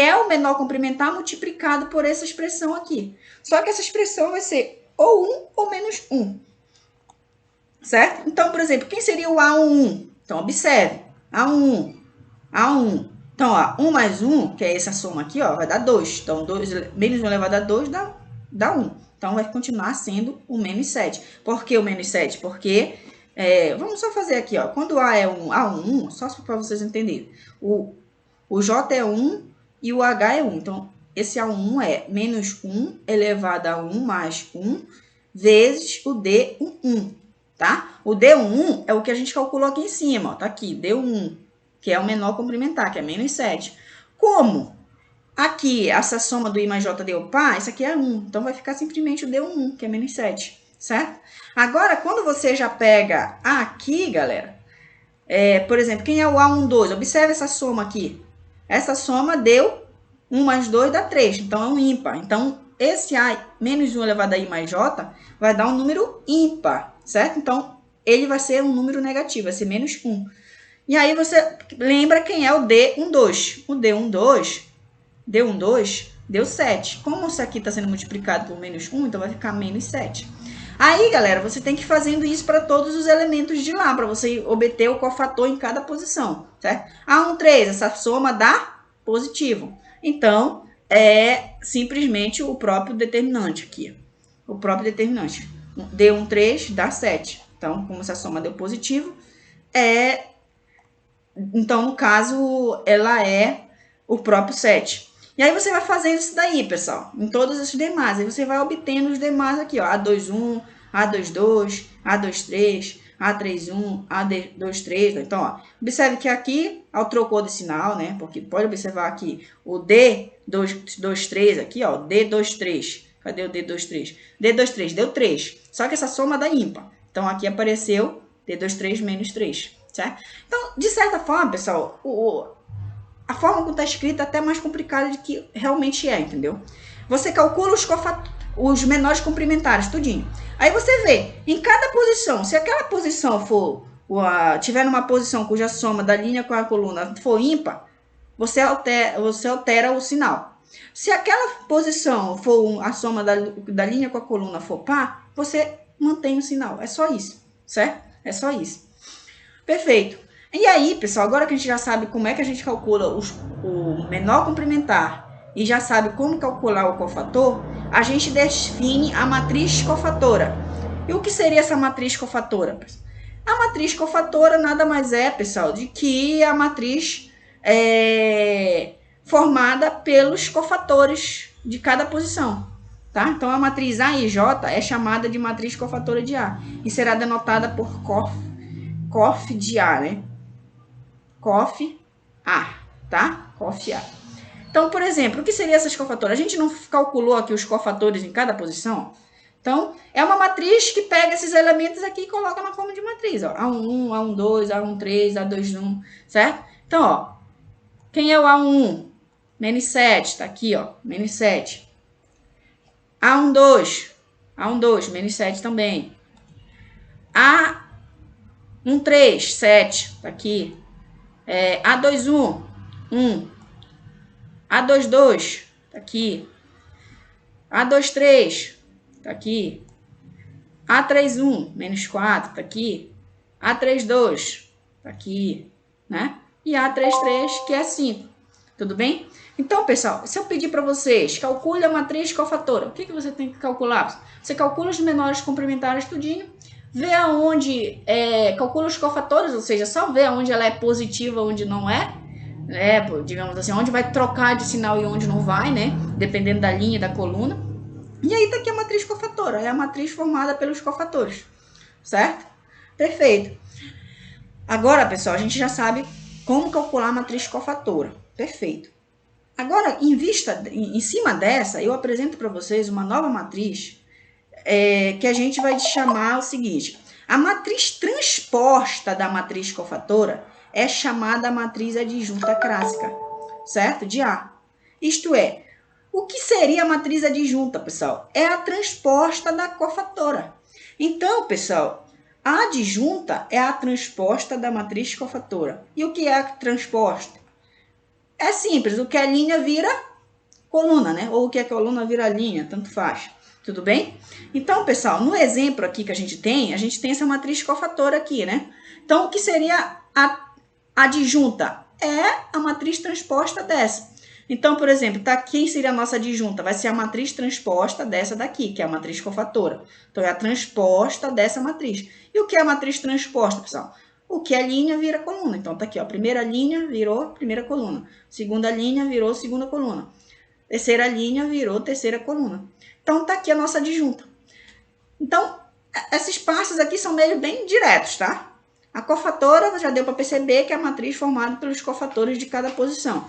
é o menor complementar multiplicado por essa expressão aqui. Só que essa expressão vai ser ou 1 ou menos 1. Certo? Então, por exemplo, quem seria o A1? Então, observe. A1. Então, ó, 1 mais 1, que é essa soma aqui, ó, vai dar 2. Então, 2, menos 1 elevado a 2 dá 1. Então, vai continuar sendo o menos 7. Por que o menos 7? Porque, vamos só fazer aqui, ó. Quando A é 1, só para vocês entenderem. O J é 1 e o H é 1. Então, esse A1 é menos 1 elevado a 1 mais 1 vezes o D11, tá? O D11 é o que a gente calculou aqui em cima, ó. Tá aqui, D11, que é o menor complementar, que é menos 7. Como aqui essa soma do I mais J deu par, isso aqui é 1. Então, vai ficar simplesmente o D11, que é menos 7, certo? Agora, quando você já pega aqui, galera, por exemplo, quem é o A12? Observe essa soma aqui. Essa soma deu 1 mais 2 dá 3, então é um ímpar. Então, esse A menos 1 elevado a I mais J vai dar um número ímpar, certo? Então, ele vai ser um número negativo, vai ser menos 1. E aí, você lembra quem é o D12. O D12 deu 7. Como isso aqui está sendo multiplicado por menos 1, então vai ficar menos 7. Aí, galera, você tem que ir fazendo isso para todos os elementos de lá, para você obter o cofator em cada posição, certo? A1, 3, essa soma dá positivo. Então, é simplesmente o próprio determinante aqui. O próprio determinante. D1, 3 dá 7. Então, como essa soma deu positivo, então, no caso, ela é o próprio 7. E aí você vai fazendo isso daí, pessoal, em todos os demais. Aí você vai obtendo os demais aqui, ó. A21, A22, A23, A31, A23. Então, ó, observe que aqui, trocou de sinal, né? Porque pode observar aqui o D23 aqui, ó, D23. Cadê o D23? D23 deu 3. Só que essa soma dá ímpar. Então, aqui apareceu D23 menos 3, certo? Então, de certa forma, pessoal, a forma como está escrita é até mais complicada do que realmente é, entendeu? Você calcula os menores complementares, tudinho. Aí você vê, em cada posição, se aquela posição tiver numa posição cuja soma da linha com a coluna for ímpar, você altera o sinal. Se aquela posição for a soma da linha com a coluna for par, você mantém o sinal. É só isso, certo? É só isso. Perfeito. E aí, pessoal, agora que a gente já sabe como é que a gente calcula o menor complementar e já sabe como calcular o cofator, a gente define a matriz cofatora. E o que seria essa matriz cofatora? A matriz cofatora nada mais é, pessoal, de que a matriz formada pelos cofatores de cada posição. Tá? Então, a matriz A e J é chamada de matriz cofatora de A e será denotada por COF de A, né? COF A, tá? COF A. Então, por exemplo, o que seriam essas cofatoras? A gente não calculou aqui os cofatores em cada posição? Então, é uma matriz que pega esses elementos aqui e coloca na forma de matriz. Ó. A11, A12, A13, A21, certo? Então, ó, quem é o A11? Menos 7, tá aqui, ó, menos 7. A12, menos 7 também. A13, 7, tá aqui. A21, 1. A22, tá aqui. A23, tá aqui. A31, menos 4, tá aqui. A32, tá aqui, né? E A33, que é 5. Tudo bem? Então, pessoal, se eu pedir para vocês, calcule a matriz cofatora, o que você tem que calcular? Você calcula os menores complementares tudinho, vê aonde calcula os cofatores, ou seja, só vê aonde ela é positiva, onde não é, digamos assim, onde vai trocar de sinal e onde não vai, né? Dependendo da linha da coluna. E aí tá aqui a matriz cofatora, é a matriz formada pelos cofatores, certo? Perfeito. Agora, pessoal, a gente já sabe como calcular a matriz cofatora. Perfeito. Agora, em cima dessa, eu apresento para vocês uma nova matriz que a gente vai chamar o seguinte. A matriz transposta da matriz cofatora é chamada matriz adjunta clássica, certo? De A. Isto é, o que seria a matriz adjunta, pessoal? É a transposta da cofatora. Então, pessoal, a adjunta é a transposta da matriz cofatora. E o que é a transposta? É simples, o que é linha vira coluna, né? Ou o que é coluna vira linha, tanto faz. Tudo bem? Então, pessoal, no exemplo aqui que a gente tem essa matriz cofatora aqui, né? Então, o que seria a adjunta? É a matriz transposta dessa. Então, por exemplo, tá, quem seria a nossa adjunta? Vai ser a matriz transposta dessa daqui, que é a matriz cofatora. Então, é a transposta dessa matriz. E o que é a matriz transposta, pessoal? O que é linha vira coluna. Então, tá aqui, ó. Primeira linha virou primeira coluna. Segunda linha virou segunda coluna. Terceira linha virou terceira coluna. Então, tá aqui a nossa adjunta. Então, esses passos aqui são meio bem diretos, tá? A cofatora já deu para perceber que é a matriz formada pelos cofatores de cada posição.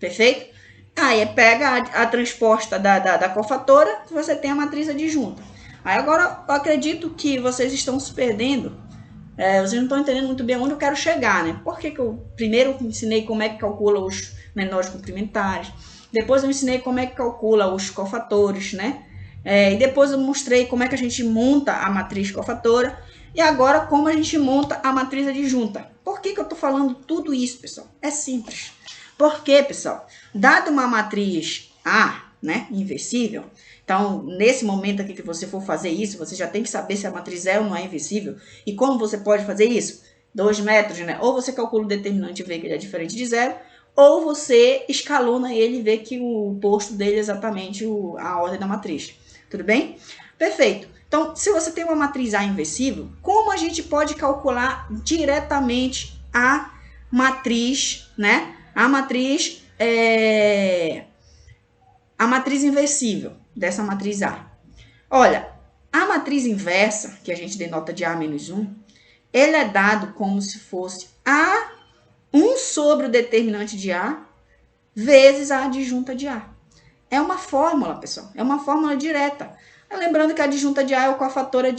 Perfeito? Aí, pega a transposta da cofatora, você tem a matriz adjunta. Aí, agora, eu acredito que vocês estão se perdendo. Vocês não estão entendendo muito bem onde eu quero chegar, né? Por que eu primeiro ensinei como é que calcula os menores complementares, depois eu ensinei como é que calcula os cofatores, né? E depois eu mostrei como é que a gente monta a matriz cofatora e agora como a gente monta a matriz adjunta. Por que eu estou falando tudo isso, pessoal? É simples. Porque, pessoal, dado uma matriz A, né, inversível, Então, nesse momento aqui que você for fazer isso, você já tem que saber se a matriz é ou não é inversível. E como você pode fazer isso? 2 métodos, né? Ou você calcula o determinante e vê que ele é diferente de zero, ou você escalona ele e vê que o posto dele é exatamente a ordem da matriz. Tudo bem? Perfeito. Então, se você tem uma matriz A inversível, como a gente pode calcular diretamente a matriz, né? A matriz inversível dessa matriz A. Olha, a matriz inversa, que a gente denota de A menos 1, ele é dado como se fosse A 1 sobre o determinante de A vezes a adjunta de A. É uma fórmula, pessoal. É uma fórmula direta. Lembrando que a adjunta de A é o cofatora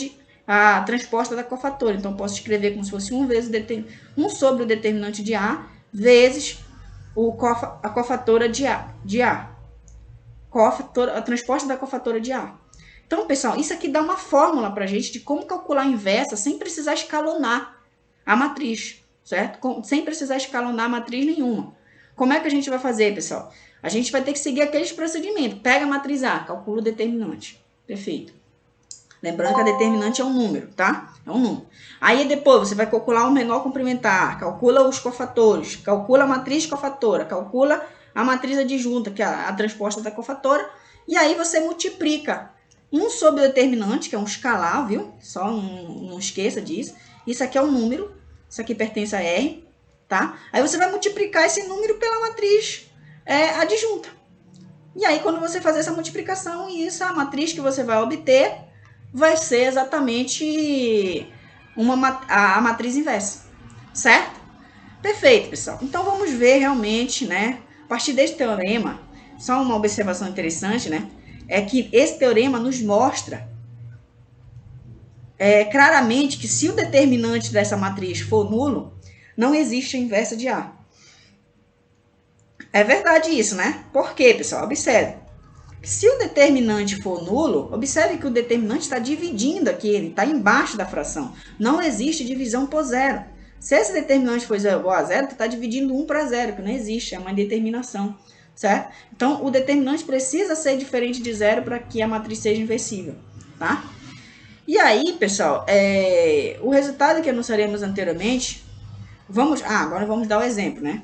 a transposta da cofatora. Então, posso escrever como se fosse 1 sobre o determinante de A vezes a cofatora de A. A transposta da cofatora de A. Então, pessoal, isso aqui dá uma fórmula para a gente de como calcular a inversa sem precisar escalonar a matriz, certo? Sem precisar escalonar a matriz nenhuma. Como é que a gente vai fazer, pessoal? A gente vai ter que seguir aqueles procedimentos. Pega a matriz A, calcula o determinante. Perfeito. Lembrando que a determinante é um número, tá? É um número. Aí depois você vai calcular o menor complementar, calcula os cofatores, calcula a matriz cofatora, calcula a matriz adjunta, que é a transposta da cofatora, e aí você multiplica 1 sobre o determinante, que é um escalar, viu? Só não esqueça disso. Isso aqui é um número, isso aqui pertence a R, tá? Aí você vai multiplicar esse número pela matriz adjunta. E aí, quando você fazer essa multiplicação, a matriz que você vai obter vai ser exatamente a matriz inversa, certo? Perfeito, pessoal. Então, vamos ver realmente, né? A partir desse teorema, só uma observação interessante, né? É que esse teorema nos mostra claramente que se o determinante dessa matriz for nulo, não existe a inversa de A. É verdade isso, né? Por quê, pessoal? Observe. Se o determinante for nulo, observe que o determinante está dividindo aqui, ele está embaixo da fração. Não existe divisão por zero. Se esse determinante for igual a zero, tu está dividindo 1 para 0, que não existe, é uma indeterminação, certo? Então, o determinante precisa ser diferente de zero para que a matriz seja inversível, tá? E aí, pessoal, o resultado que anunciaremos anteriormente, agora vamos dar o exemplo, né?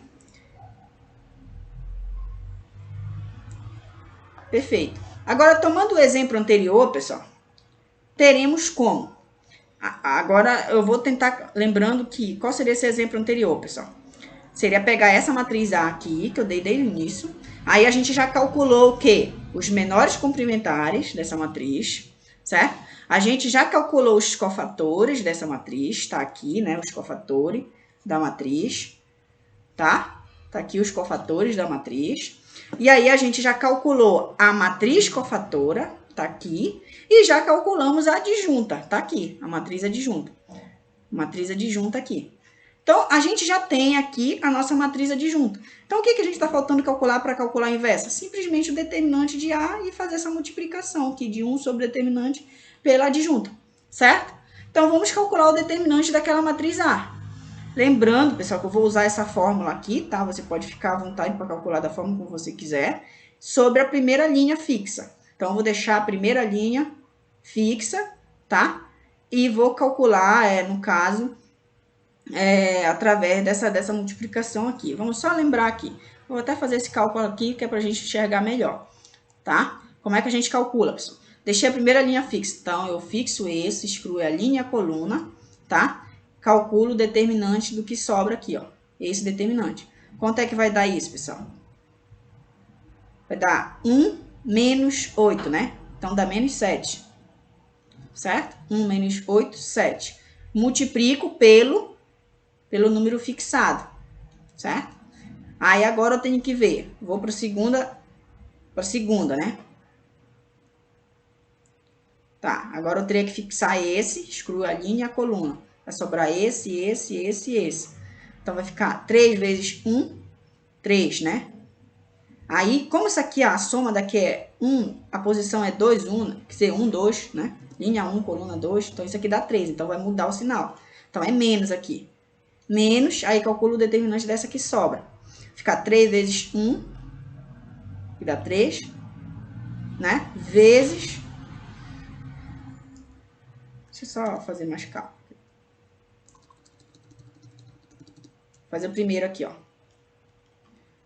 Perfeito. Agora, tomando o exemplo anterior, pessoal, teremos como? Agora, eu vou tentar, lembrando que, qual seria esse exemplo anterior, pessoal? Seria pegar essa matriz A aqui, que eu dei desde o início. Aí, a gente já calculou o quê? Os menores complementares dessa matriz, certo? A gente já calculou os cofatores dessa matriz, tá aqui, né? Os cofatores da matriz, tá? Tá aqui os cofatores da matriz. E aí, a gente já calculou a matriz cofatora, tá aqui. E já calculamos a adjunta, tá aqui, a matriz adjunta. Matriz adjunta aqui. Então, a gente já tem aqui a nossa matriz adjunta. Então, o que a gente está faltando calcular para calcular a inversa? Simplesmente o determinante de A e fazer essa multiplicação aqui de 1 sobre o determinante pela adjunta, certo? Então, vamos calcular o determinante daquela matriz A. Lembrando, pessoal, que eu vou usar essa fórmula aqui, tá? Você pode ficar à vontade para calcular da forma como você quiser, sobre a primeira linha fixa. Então, eu vou deixar a primeira linha fixa, tá? E vou calcular, no caso, através dessa multiplicação aqui. Vamos só lembrar aqui. Vou até fazer esse cálculo aqui, que é para a gente enxergar melhor, tá? Como é que a gente calcula, pessoal? Deixei a primeira linha fixa. Então, eu fixo esse, excluo a linha e a coluna, tá? Calculo o determinante do que sobra aqui, ó. Esse determinante. Quanto é que vai dar isso, pessoal? Vai dar 1 menos 8, né? Então, dá menos 7. Certo? 1 menos 8, 7. Multiplico pelo número fixado. Certo? Aí, agora eu tenho que ver. Vou para a segunda, né? Tá, agora eu teria que fixar esse, excluo a linha e a coluna. Vai sobrar esse. Então, vai ficar 3 vezes 1, 3, né? Aí, como isso aqui, a soma daqui é 1, a posição é 2, 1, quer dizer, 1, 2, né? Linha 1, coluna 2, então isso aqui dá 3, então vai mudar o sinal. Então, é menos aqui. Menos, aí calculo o determinante dessa que sobra. Fica 3 vezes 1, que dá 3. né? Vezes... Deixa eu só fazer mais calma. Fazer o primeiro aqui, ó.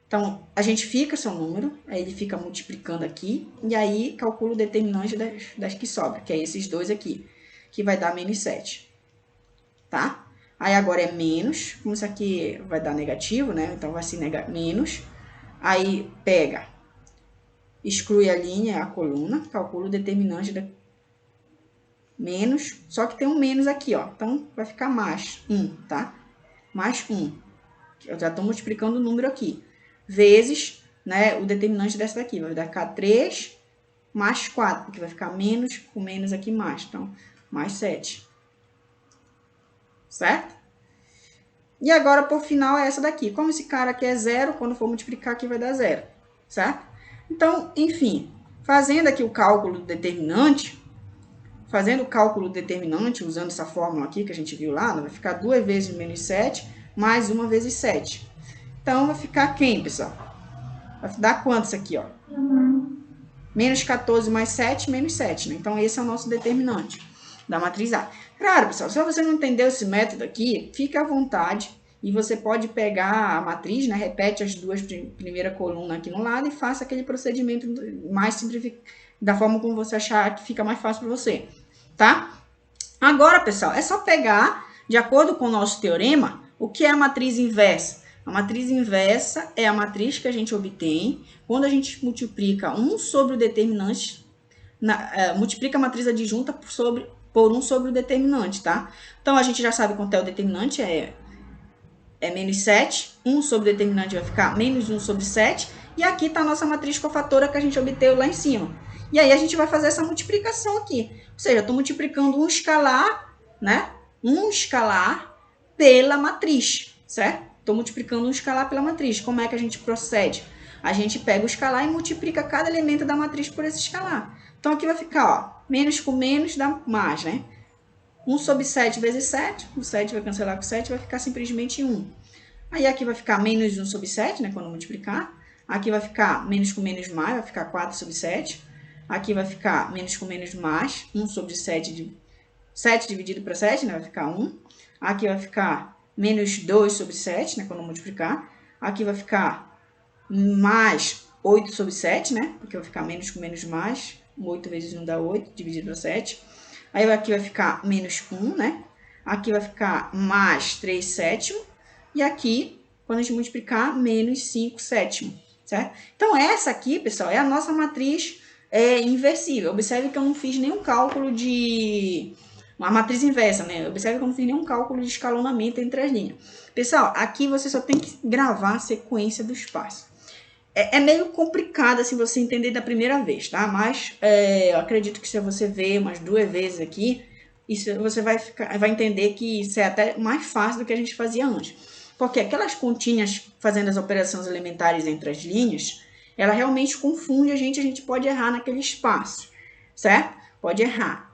Então, a gente fica seu número, aí ele fica multiplicando aqui, e aí calcula o determinante das que sobram, que é esses dois aqui, que vai dar menos 7, tá? Aí agora é menos, como isso aqui vai dar negativo, né? Então vai ser menos, aí pega, exclui a linha, a coluna, calcula o determinante da menos, só que tem um menos aqui, ó, então vai ficar mais 1, tá? Mais 1, eu já estou multiplicando o número aqui, vezes, né, o determinante dessa daqui, vai ficar 3 mais 4, porque vai ficar menos com menos aqui mais, então, mais 7. Certo? E agora, por final, é essa daqui. Como esse cara aqui é 0, quando for multiplicar aqui vai dar 0, certo? Então, enfim, fazendo aqui o cálculo do determinante, usando essa fórmula aqui que a gente viu lá, vai ficar 2 vezes menos 7, mais 1 vezes 7. Então, vai ficar quem, pessoal? Vai dar quanto isso aqui, ó? Menos 14 mais 7, menos 7, né? Então, esse é o nosso determinante da matriz A. Claro, pessoal, se você não entendeu esse método aqui, fique à vontade e você pode pegar a matriz, né? Repete as duas primeiras colunas aqui no lado e faça aquele procedimento mais simplificado, da forma como você achar que fica mais fácil para você, tá? Agora, pessoal, é só pegar, de acordo com o nosso teorema, o que é a matriz inversa. A matriz inversa é a matriz que a gente obtém quando a gente multiplica 1 sobre o determinante, multiplica a matriz adjunta por 1 sobre o determinante, tá? Então, a gente já sabe quanto é o determinante, é menos 7, 1 sobre o determinante vai ficar menos 1 sobre 7, e aqui está a nossa matriz cofatora que a gente obteve lá em cima. E aí, a gente vai fazer essa multiplicação aqui. Ou seja, eu estou multiplicando um escalar, né? Um escalar pela matriz, certo? Estou multiplicando um escalar pela matriz. Como é que a gente procede? A gente pega o escalar e multiplica cada elemento da matriz por esse escalar. Então, aqui vai ficar, ó, menos com menos dá mais, né? 1 sobre 7 vezes 7, o 7 vai cancelar com 7, vai ficar simplesmente 1. Aí, aqui vai ficar menos 1 sobre 7, né, quando multiplicar. Aqui vai ficar menos com menos mais, vai ficar 4 sobre 7. Aqui vai ficar menos com menos mais, 1 sobre 7, 7 dividido para 7, né, vai ficar 1. Aqui vai ficar menos 2 sobre 7, né, quando multiplicar. Aqui vai ficar mais 8 sobre 7, né, porque vai ficar menos com menos mais. 8 vezes 1 dá 8, dividido para 7. Aí aqui vai ficar menos 1, né? Aqui vai ficar mais 3 sétimos. E aqui, quando a gente multiplicar, menos 5 sétimos, certo? Então, essa aqui, pessoal, é a nossa matriz inversível. Observe que eu não fiz nenhum cálculo de... uma matriz inversa, né? Observe que eu não fiz nenhum cálculo de escalonamento entre as linhas. Pessoal, aqui você só tem que gravar a sequência do espaço. É meio complicado assim você entender da primeira vez, tá? Mas eu acredito que se você ver umas 2 vezes aqui, isso você vai entender que isso é até mais fácil do que a gente fazia antes. Porque aquelas continhas fazendo as operações elementares entre as linhas, ela realmente confunde a gente pode errar naquele espaço, certo? Pode errar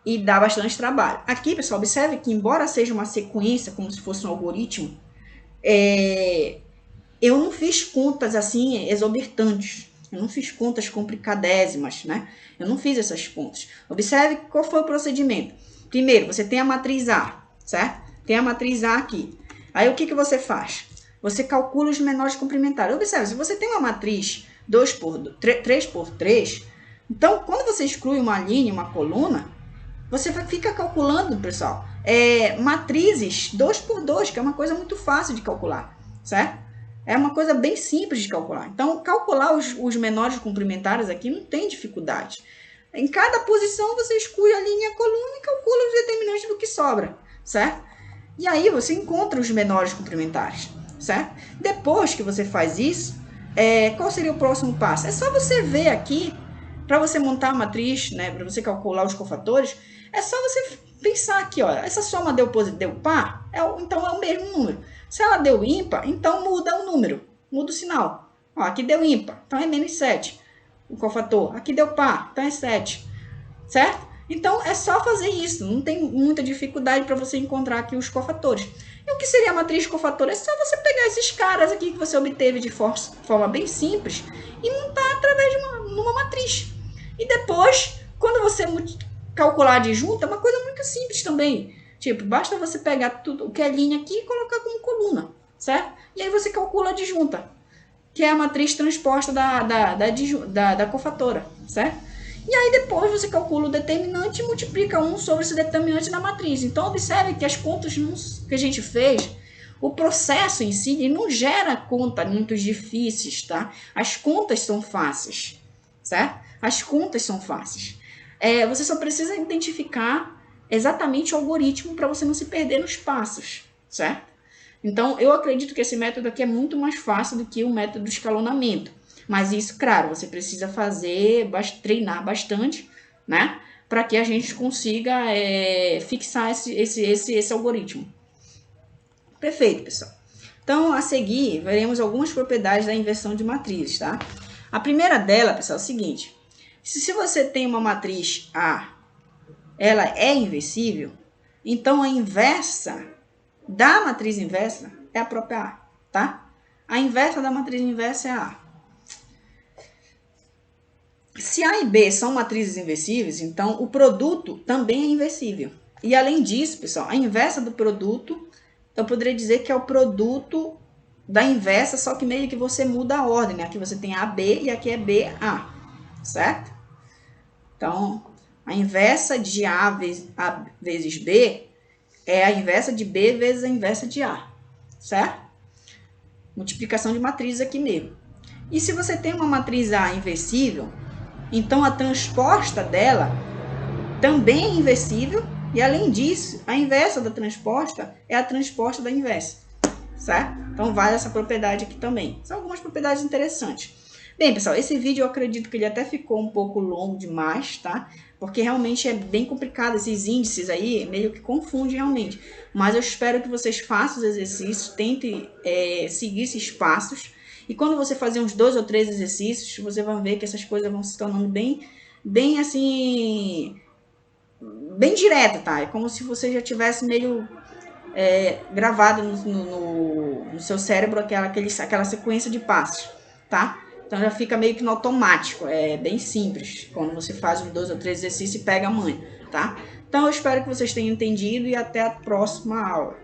e dá bastante trabalho. Aqui, pessoal, observe que embora seja uma sequência, como se fosse um algoritmo, eu não fiz contas assim exorbitantes. Eu não fiz contas complicadésimas, né? Eu não fiz essas contas. Observe qual foi o procedimento. Primeiro, você tem a matriz A, certo? Tem a matriz A aqui. Aí, o que você faz? Você calcula os menores complementares. Observe, se você tem uma matriz 3 por 3, então, quando você exclui uma linha, uma coluna, você fica calculando, pessoal, matrizes 2 por 2, que é uma coisa muito fácil de calcular, certo? É uma coisa bem simples de calcular. Então, calcular os menores complementares aqui não tem dificuldade. Em cada posição, você exclui a linha e a coluna e calcula os determinantes do que sobra, certo? E aí, você encontra os menores complementares, certo? Depois que você faz isso, qual seria o próximo passo? É só você ver aqui, para você montar a matriz, né, para você calcular os cofatores, é só você pensar aqui, ó, essa soma deu par, então é o mesmo número. Se ela deu ímpar, então muda o número, muda o sinal. Ó, aqui deu ímpar, então é menos 7 o cofator. Aqui deu par, então é 7, certo? Então, é só fazer isso, não tem muita dificuldade para você encontrar aqui os cofatores. E o que seria a matriz cofator? É só você pegar esses caras aqui que você obteve de forma bem simples e montar através de uma matriz. E depois, quando você calcular a adjunta, é uma coisa muito simples também. Tipo, basta você pegar tudo o que é linha aqui e colocar como coluna, certo? E aí você calcula a adjunta, que é a matriz transposta da cofatora, certo? E aí depois você calcula o determinante e multiplica 1 sobre esse determinante na matriz. Então observe que as contas que a gente fez, o processo em si, ele não gera contas muito difíceis, tá? As contas são fáceis, certo? As contas são fáceis. Você só precisa identificar exatamente o algoritmo para você não se perder nos passos, certo? Então, eu acredito que esse método aqui é muito mais fácil do que o método do escalonamento. Mas isso, claro, você precisa treinar bastante, né? Para que a gente consiga fixar esse algoritmo. Perfeito, pessoal. Então, a seguir, veremos algumas propriedades da inversão de matrizes, tá? A primeira dela, pessoal, é o seguinte. Se você tem uma matriz A, ela é inversível, então a inversa da matriz inversa é a própria A, tá? A inversa da matriz inversa é a A. Se A e B são matrizes inversíveis, então o produto também é inversível. E além disso, pessoal, a inversa do produto, eu poderia dizer que é o produto da inversa, só que meio que você muda a ordem, né? Aqui você tem AB e aqui é BA, certo? Então, a inversa de A vezes B é a inversa de B vezes a inversa de A, certo? Multiplicação de matrizes aqui mesmo. E se você tem uma matriz A inversível, então a transposta dela também é inversível, e além disso, a inversa da transposta é a transposta da inversa, certo? Então vale essa propriedade aqui também. São algumas propriedades interessantes. Bem, pessoal, esse vídeo eu acredito que ele até ficou um pouco longo demais, tá? Porque realmente é bem complicado, esses índices aí meio que confundem realmente. Mas eu espero que vocês façam os exercícios, tentem seguir esses passos. E quando você fazer uns 2 ou 3 exercícios, você vai ver que essas coisas vão se tornando bem assim, bem direta, tá? É como se você já tivesse meio gravado no seu cérebro aquela sequência de passos, tá? Então já fica meio que no automático, é bem simples, quando você faz uns 2 ou 3 exercícios e pega a manha, tá? Então eu espero que vocês tenham entendido e até a próxima aula.